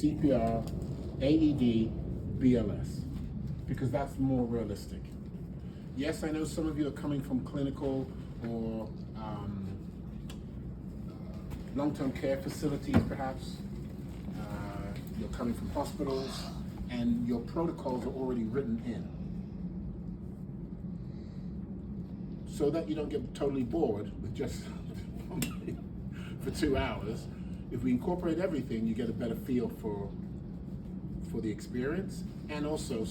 CPR, AED, BLS, because that's more realistic. Yes, I know some of you are coming from clinical or long-term care facilities, perhaps. You're coming from hospitals, and your protocols are already written in. So that you don't get totally bored with just for 2 hours. If we incorporate everything, you get a better feel for the experience, and also,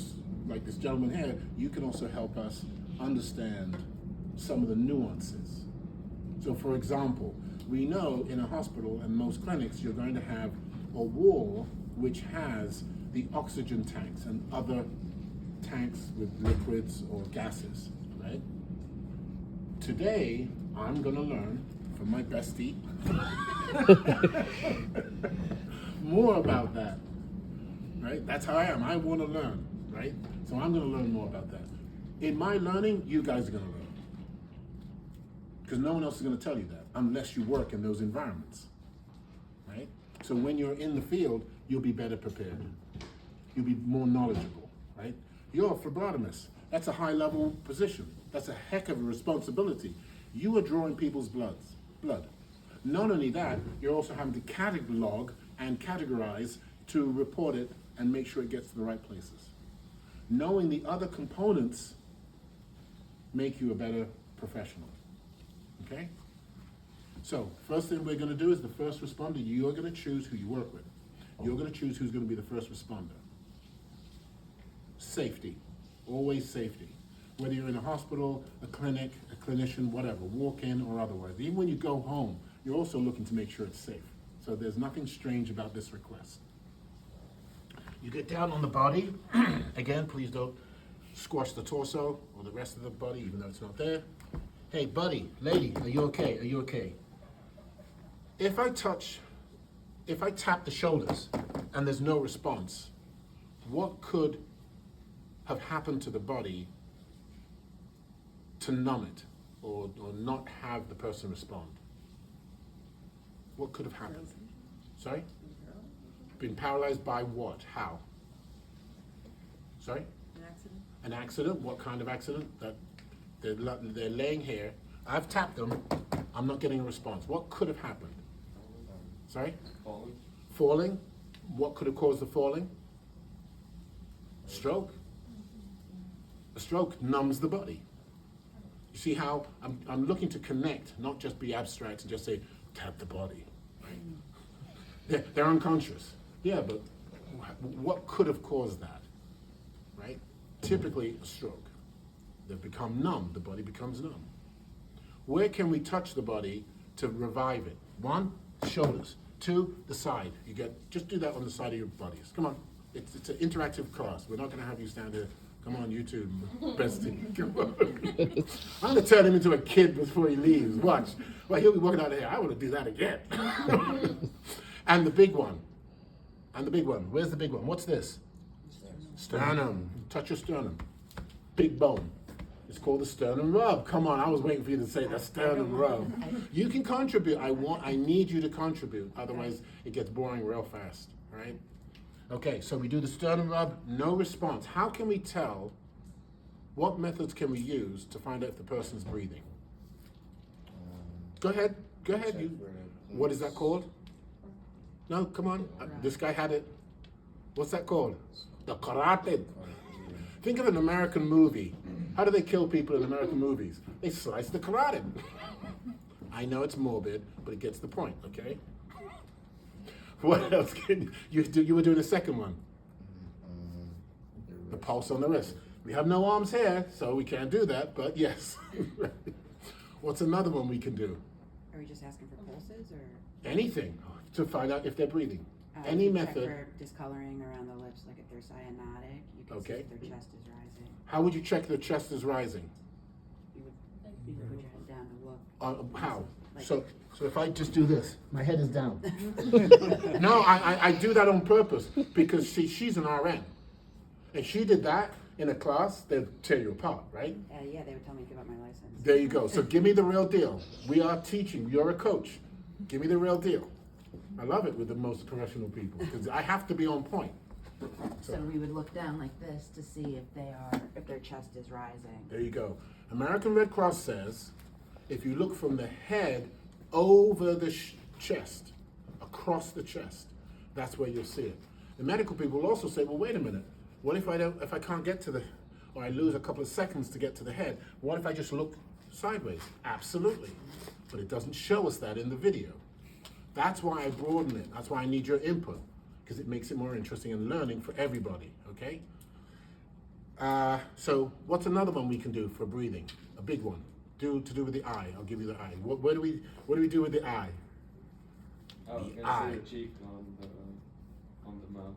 like this gentleman here, you can also help us understand some of the nuances. So for example, we know in a hospital and most clinics, you're going to have a wall which has the oxygen tanks and other tanks with liquids or gases, right? Today, I'm gonna learn from my bestie more about that, right? That's how I am. I want to learn, right? So I'm going to learn more about that. In my learning, you guys are going to learn. Because no one else is going to tell you that unless you work in those environments, right? So when you're in the field, you'll be better prepared. You'll be more knowledgeable, right? You're a phlebotomist. That's a high-level position. That's a heck of a responsibility. You are drawing people's blood. Not only that, you're also having to catalog and categorize to report it and make sure it gets to the right places. Knowing the other components make you a better professional, okay? So, first thing we're gonna do is the first responder, you're gonna choose who you work with. You're gonna choose who's gonna be the first responder. Safety, always safety. Whether you're in a hospital, a clinic, a clinician, whatever, walk-in or otherwise. Even when you go home, you're also looking to make sure it's safe. So there's nothing strange about this request. You get down on the body. Again, please don't squash the torso or the rest of the body, even though it's not there. Hey, buddy, lady, are you okay? Are you okay? If I tap the shoulders and there's no response, what could have happened to the body to numb it or not have the person respond? What could have happened? Sorry? Been paralyzed by what? How? Sorry? An accident. An accident? What kind of accident? That they're laying here. I've tapped them. I'm not getting a response. What could have happened? Sorry? Falling. Falling? What could have caused the falling? Stroke? A stroke numbs the body. You see how I'm looking to connect, not just be abstract and just say, tap the body. Right? They're unconscious. Yeah, but what could have caused that? Right? Typically a stroke. They've become numb. The body becomes numb. Where can we touch the body to revive it? 1, shoulders. 2, the side. Just do that on the side of your bodies. Come on. It's an interactive class. We're not going to have you stand here. Come on, YouTube, bestie. Come on. I'm going to turn him into a kid before he leaves. Watch. Well, he'll be walking out of here. I want to do that again. And the big one. Where's the big one? What's this? Sternum. Touch your sternum. Big bone. It's called the sternum rub. Come on, I was waiting for you to say the sternum rub. You can contribute. I need you to contribute. Otherwise, it gets boring real fast. All right? Okay, so we do the sternum rub, no response. How can we tell, what methods can we use to find out if the person's breathing? Go ahead. What is that called? No, come on. This guy had it. What's that called? The carotid. Think of an American movie. How do they kill people in American movies? They slice the carotid. I know it's morbid, but it gets the point, okay? What else can you do? You were doing a second one. The pulse on the wrist. We have no arms here, so we can't do that, but yes. What's another one we can do? Are we just asking for pulses or? Anything to find out if they're breathing. You Any can method. Check for discoloring around the lips, like if they're cyanotic, you can see Okay. if their chest is rising. How would you check their chest is rising? You would put your head down to look. How? Like- So if I just do this, my head is down. No, I do that on purpose because she's an RN. And she did that in a class, they'd tear you apart, right? Yeah, they would tell me to give up my license. There you go. So give me the real deal. We are teaching. You're a coach. Give me the real deal, I love it with the most professional people because I have to be on point. So we would look down like this to see if their chest is rising. There you go. American Red Cross says if you look from the head over the chest, across the chest, that's where you'll see it. The medical people will also say, well, wait a minute. What if I can't get to or I lose a couple of seconds to get to the head? What if I just look sideways? Absolutely. But it doesn't show us that in the video. That's why I broaden it. That's why I need your input, because it makes it more interesting and learning for everybody, okay? So what's another one we can do for breathing? A big one. To do with the eye. I'll give you the eye. What do we do with the eye? I was The gonna eye. say the cheek on the mouth.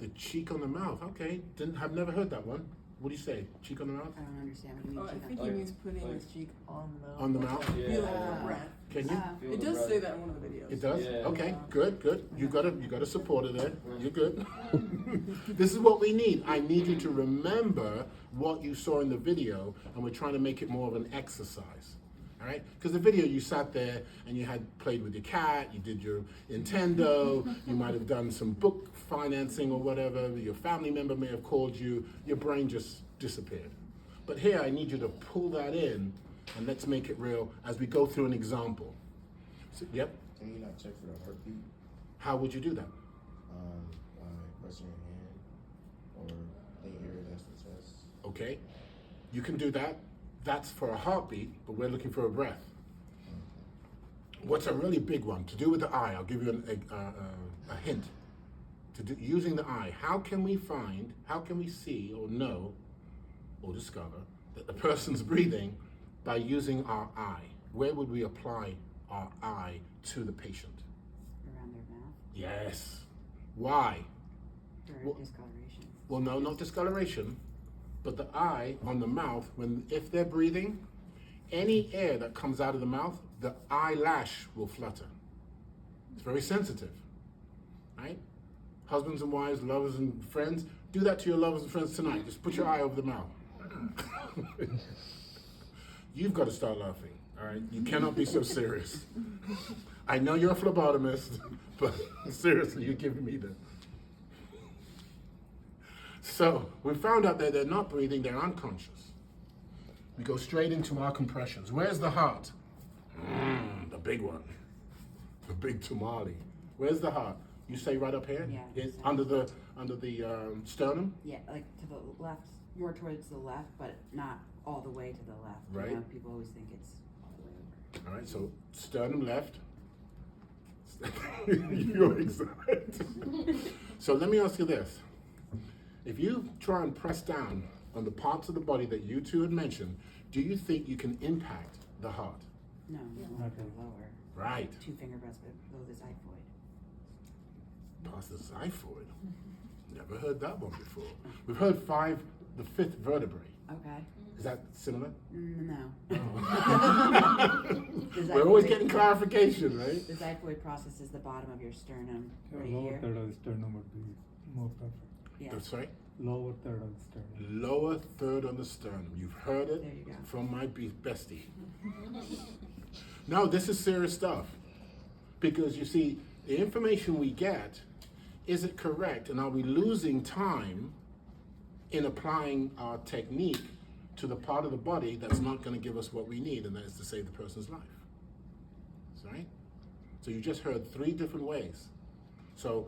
The cheek on the mouth. Okay. Have never heard that one. What do you say? Cheek on the mouth? I don't understand what you mean. Oh, I cheek think on- he means putting like- his cheek on the On the mouth? Yeah. feeling the breath. Can you? Feel It the does breath. say that in one of the videos. It does? Yeah. Okay, good. You got a supporter there. You're good. This is what we need. I need you to remember what you saw in the video, and we're trying to make it more of an exercise. All right? Because the video, you sat there and you had played with your cat, you did your Nintendo, you might have done some book financing or whatever, your family member may have called you, your brain just disappeared. But here, I need you to pull that in, and let's make it real as we go through an example. So, yep. Can you not check for the heartbeat How would you do that? by pressing your hand or the area that's the chest? Okay, you can do that. That's for a heartbeat, but we're looking for a breath. What's a really big one? To do with the eye, I'll give you a hint. Using the eye, how can we see or know or discover that the person's breathing by using our eye? Where would we apply our eye to the patient? Around their mouth Yes. Why? for Well- discoloration. Well, no, not discoloration, but the eye on the mouth, if they're breathing, any air that comes out of the mouth, the eyelash will flutter. It's very sensitive, right? Husbands and wives, lovers and friends, do that to your lovers and friends tonight. Just put your eye over the mouth. You've got to start laughing, all right? You cannot be so serious. I know you're a phlebotomist, but seriously, you're giving me the... So we found out that they're not breathing, they're unconscious. We go straight into our compressions. Where's the heart? The big one. The big tamale. Where's the heart? You say right up here? Yeah, It's just under the sternum? Yeah, like to the left, more towards the left, but not all the way to the left. Right. You know, people always think it's all the way over. All right, so sternum left. You're excited. So let me ask you this. If you try and press down on the parts of the body that you two had mentioned, do you think you can impact the heart? No, you want to go lower. Right. 2 finger breaths below the xiphoid. Past the xiphoid. Never heard that one before. We've heard the fifth vertebrae. Okay. Is that similar? No. We're always getting clarification, right? The xiphoid processes the bottom of your sternum The right lower here. third of the sternum would be more perfect. Yeah. That's right. Lower third of the sternum. Lower third on the sternum. You've heard it There you go. from my bestie. No, this is serious stuff. Because you see, the information we get, is it correct? And are we losing time in applying our technique to the part of the body that's not going to give us what we need, and that is to save the person's life? Right? So you just heard 3 different ways. So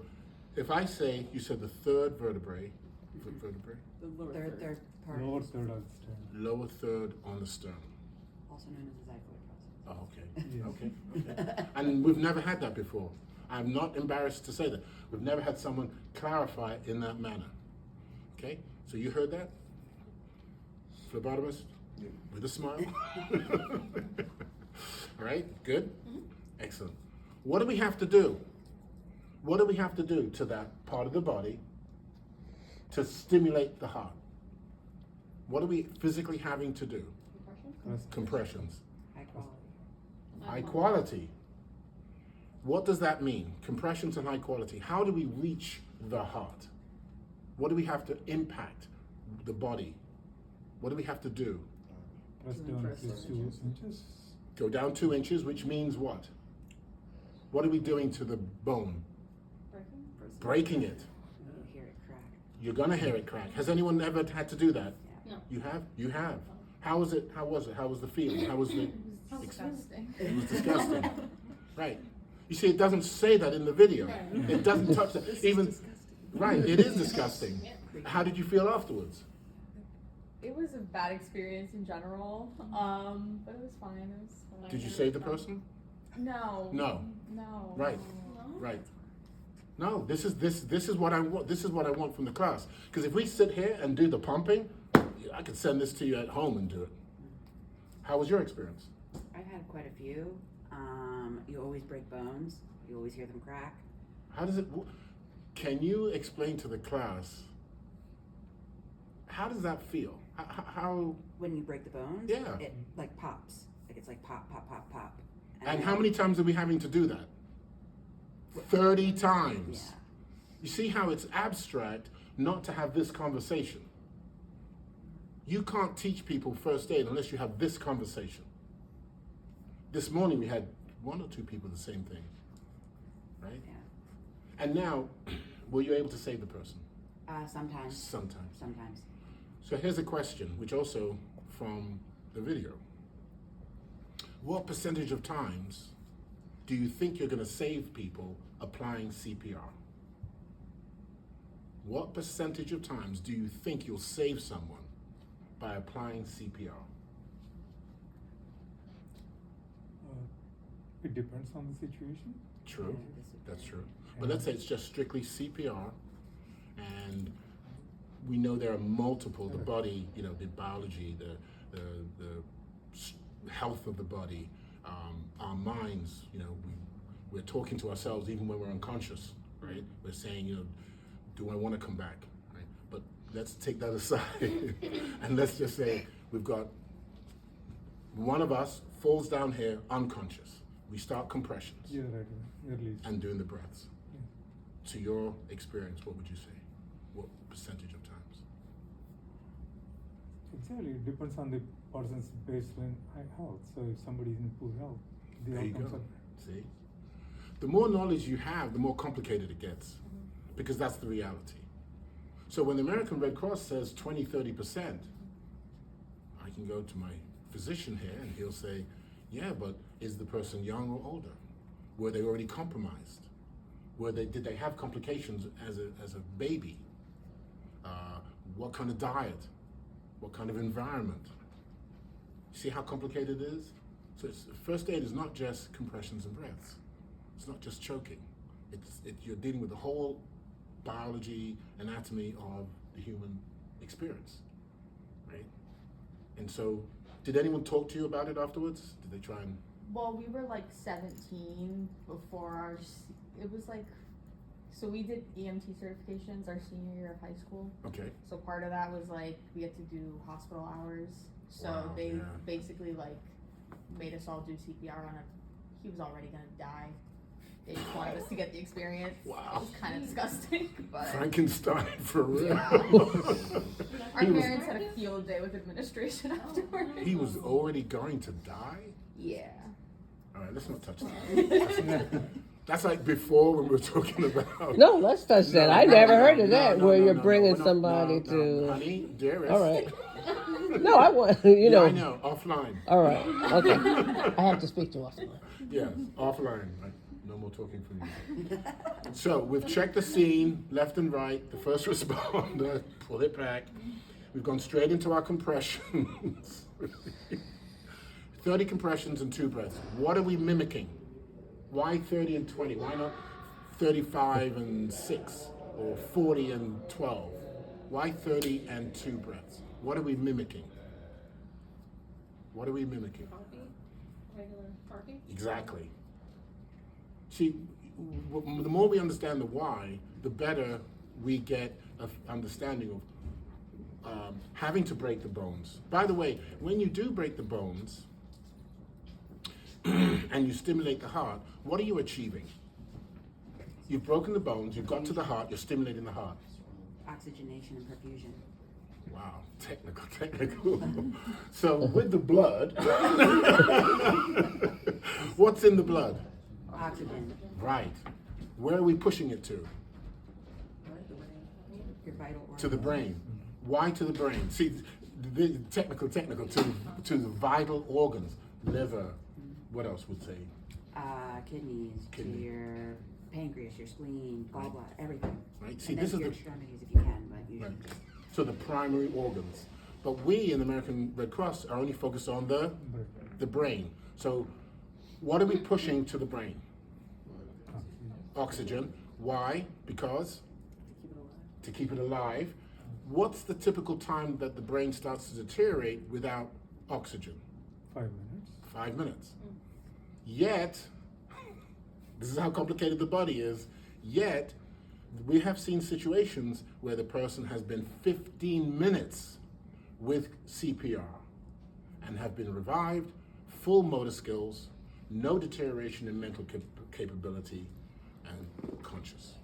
if I say, you said the third vertebrae, vertebrae, The lower Third part. Lower is third of the sternum. lower third on the sternum. Also known as the xiphoid process. Oh, okay. Yes. Okay. And we've never had that before. I'm not embarrassed to say that. We've never had someone clarify it in that manner. Okay? So you heard that? Phlebotomist? Yeah. With a smile? All right, good? Excellent. What do we have to do? What do we have to do to that part of the body to stimulate the heart? What are we physically having to do? Press- Compressions. High quality. High quality. What does that mean? Compressions and high quality. How do we reach the heart? What do we have to impact the body? What do we have to do? Press To down impress at least the 2 inches. inches. Go down 2 inches, which means what? What are we doing to the bone? Breaking it. You hear it crack. You're gonna hear it crack. Has anyone ever had to do that? No. You have? You have. How was it? How was it? How was the feeling? How was the? Disgusting. It was disgusting. Right. You see, it doesn't say that in the video. It doesn't touch that. Even. Right. It is disgusting. How did you feel afterwards? It was a bad experience in general, but it was fine. It was fine. Did you save the person? No. No. No. Right. Right. No. This is what I want. This is what I want from the class. Because if we sit here and do the pumping, I could send this to you at home and do it. How was your experience? I've had quite a few. You always break bones. You always hear them crack. How does it? Can you explain to the class? How does that feel? How When you break the bones, Yeah. it like pops. Like it's like pop, pop, pop, pop. and how many times are we having to do that? 30 times. Yeah. You see how it's abstract not to have this conversation. You can't teach people first aid unless you have this conversation. This morning we had 1 or 2 people the same thing, right? Yeah. And now, were you able to save the person? Sometimes. Sometimes. Sometimes. So here's a question, which also from the video. What percentage of times do you think you're going to save people applying CPR? What percentage of times do you think you'll save someone by applying CPR? It depends on the situation. True, that's true. But let's say it's just strictly CPR, and we know there are multiple, the body, you know, the biology, the health of the body, our minds, you know, we're talking to ourselves even when we're unconscious, right? We're saying, you know, do I want to come back, right? But let's take that aside and let's just say we've got one of us falls down here unconscious. We start compressions You're right. You're released. and doing the breaths. To your experience, what would you say? What percentage of times? Exactly. It depends on the person's baseline health. So if somebody's in poor health, the There you outcomes go. are See? The more knowledge you have, the more complicated it gets. Because that's the reality. So when the American Red Cross says 20, 30%, I can go to my physician here and he'll say, yeah, but is the person young or older? Were they already compromised? Did they have complications as a baby? What kind of diet? What kind of environment? See how complicated it is? So first aid is not just compressions and breaths. It's not just choking. You're dealing with the whole biology, anatomy of the human experience, right? And so, did anyone talk to you about it afterwards? Did they try and? Well, we were like 17 before it was like, so we did EMT certifications our senior year of high school. Okay. So part of that was like, we had to do hospital hours. So Wow, they yeah. basically like made us all do CPR on he was already gonna die. They just wanted us to get the experience. Wow. It was kind of disgusting, but Frankenstein for real. our He was- parents had a field day with administration afterwards. He was already going to die? Yeah. All right, let's not touch that. That's like before when we were talking about. No, let's touch that. I never heard of that, no, where no, you're no, bringing we're not- somebody no, to. Honey, dearest. All right. No, I want, you Yeah, know. I know, offline. All right. Okay. I have to speak to us. Yes, offline. Right? No more talking from you. So we've checked the scene, left and right, the first responder, pull it back. We've gone straight into our compressions. 30 compressions and 2 breaths. What are we mimicking? Why 30 and 20? Why not 35 and 6 or 40 and 12? Why 30 and 2 breaths? What are we mimicking? What are we mimicking? Regular parking. Exactly. See, the more we understand the why, the better we get an understanding of having to break the bones. By the way, when you do break the bones and you stimulate the heart, what are you achieving? You've broken the bones, you've got to the heart, you're stimulating the heart. Oxygenation and perfusion. Wow, technical. So with the blood, what's in the blood? Oxygen, Right. Where are we pushing it to? your vital organ. To the brain. Why to the brain? See, the technical, to the vital organs. Liver, what else would say? Kidneys, Kidney. to your pancreas, your spleen, gallbladder, everything. Right? See, And this then is to your the, extremities if you can, but usually right. just So the primary organs. But we in the American Red Cross are only focused on the brain. So what are we pushing to the brain? Oxygen. Why? Because? To keep it alive. What's the typical time that the brain starts to deteriorate without oxygen? 5 minutes. 5 minutes. Yet, this is how complicated the body is, yet we have seen situations where the person has been 15 minutes with CPR and have been revived, full motor skills, no deterioration in mental capability, and conscious.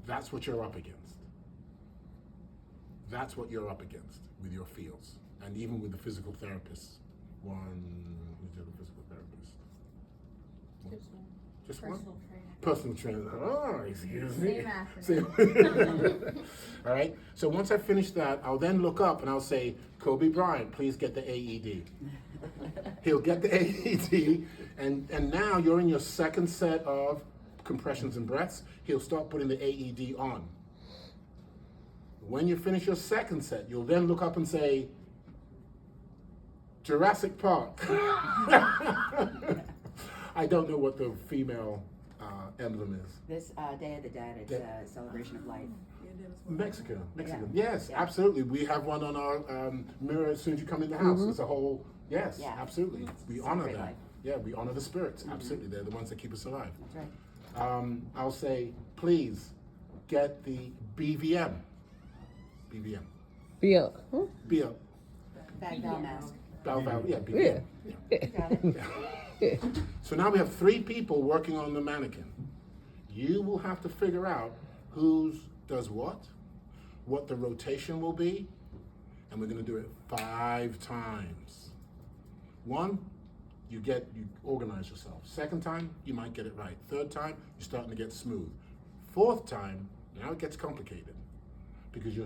That's what you're up against. That's what you're up against with your fields, and even with the physical therapists. Who's the other physical therapist? Just one? Personal trainer. Personal trainer. Oh, excuse me. Same acronym. Same. All right. So once I finish that, I'll then look up and I'll say, Kobe Bryant, please get the AED. He'll get the AED, and now you're in your second set of compressions and breaths. He'll start putting the AED on. When you finish your second set, you'll then look up and say, Jurassic Park. I don't know what the female emblem is. this Day of the Dead, it's a celebration of life. Mexico. Yeah. Yes, Yeah. absolutely. We have one on our mirror as soon as you come in the house. It's a whole, yes, Yeah. absolutely. We honor Celebrate them. life. Yeah, we honor the spirits. Absolutely. They're the ones that keep us alive. That's right. I'll say, please get the BVM. BVM. Bill. Huh? BVM. Bag valve mask. Yeah, BVM. Yeah. Got it. So now we have 3 people working on the mannequin. You will have to figure out who does what the rotation will be, and we're going to do it 5 times. 1, you organize yourself. 2nd time, you might get it right. 3rd time, you're starting to get smooth. 4th time, now it gets complicated because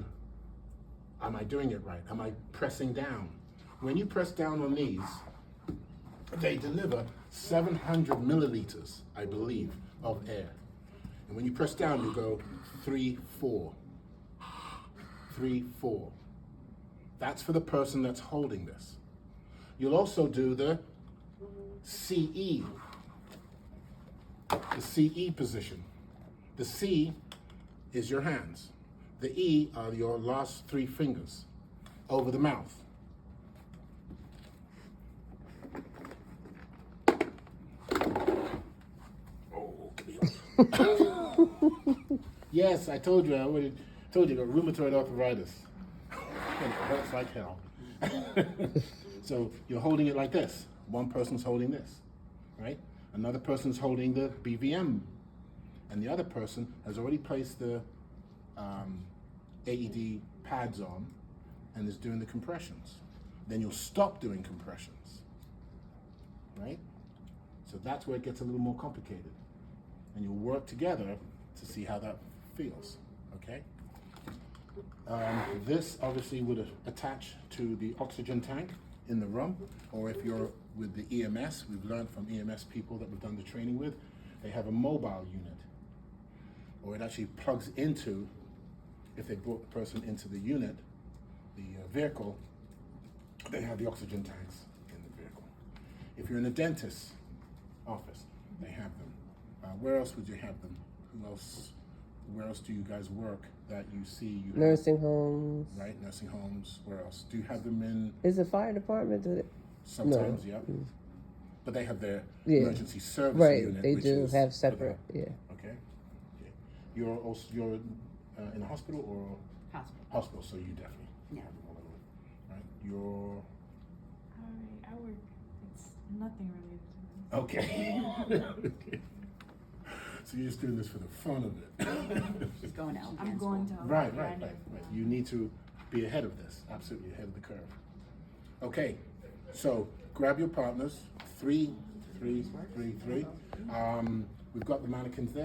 am I doing it right? Am I pressing down? When you press down on these, they deliver 700 milliliters, I believe, of air. And when you press down, you go 3, 4. 3, 4. That's for the person that's holding this. You'll also do the CE. The CE position. The C is your hands. The E are your last 3 fingers over the mouth. Oh, yes, I told you. I already told you. I got rheumatoid arthritis. And it hurts like hell. So you're holding it like this. One person's holding this, right? Another person's holding the BVM, and the other person has already placed the AED pads on and is doing the compressions. Then you'll stop doing compressions, right? So that's where it gets a little more complicated. And you'll work together to see how that feels, okay? This obviously would attach to the oxygen tank in the room, or if you're with the EMS, we've learned from EMS people that we've done the training with, they have a mobile unit, or it actually plugs into, if they brought the person into the unit, the vehicle, they have the oxygen tanks in the vehicle. If you're in a dentist's office, they have them. Where else would you have them? Where else do you guys work that you see? Nursing homes. Right, nursing homes. Where else? Do you have them in? Is the fire department? Sometimes, yeah. But they have their Yeah. emergency service Right, unit. they which do is have for separate. them. Yeah. Okay. You're also in a hospital or Hospital. hospital, so you definitely. Yeah. Right. You're I work, it's nothing related to this. okay. So you're just doing this for the fun of it. She's going to I'm going to. Right. You need to be ahead of this, absolutely ahead of the curve. Okay, so grab your partners, 3 333. We've got the mannequins there.